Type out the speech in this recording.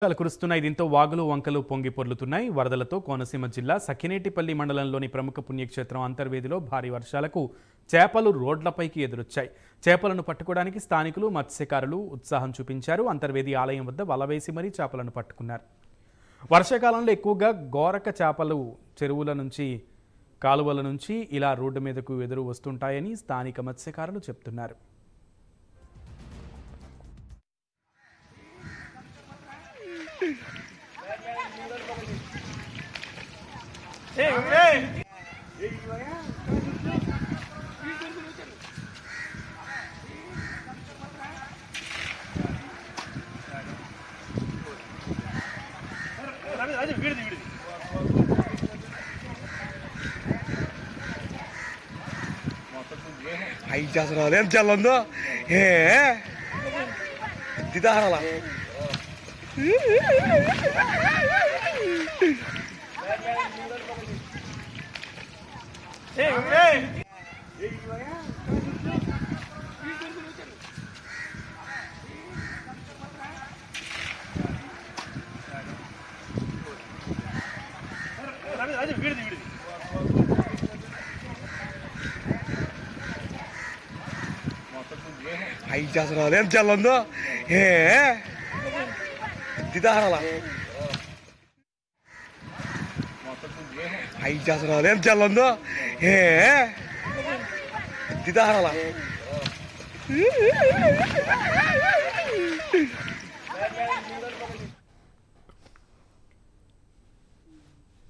కురుస్తున్నాయి. దీంతో వాగులు వంకలు పొంగి పొర్లుతున్నాయి. వరదలతో కోనసీమ జిల్లా సఖినేటిపల్లి మండలంలోని ప్రముఖ పుణ్యక్షేత్రం అంతర్వేదిలో భారీ వర్షాలకు చేపలు రోడ్లపైకి ఎదురొచ్చాయి. చేపలను పట్టుకోవడానికి స్థానికులు మత్స్యకారులు ఉత్సాహం చూపించారు. అంతర్వేది ఆలయం వద్ద వలవేసి మరీ చేపలను పట్టుకున్నారు. వర్షాకాలంలో ఎక్కువగా గోరక చేపలు చెరువుల నుంచి కాలువల నుంచి ఇలా రోడ్డు మీదకు ఎదురు వస్తుంటాయని స్థానిక మత్స్యకారులు చెప్తున్నారు. Ay, ya se lo den jalando. Tidak halal. Ay, ya se lo den jalando. Tidak halal. Ay, ya se lo den jalando. Tidak halal.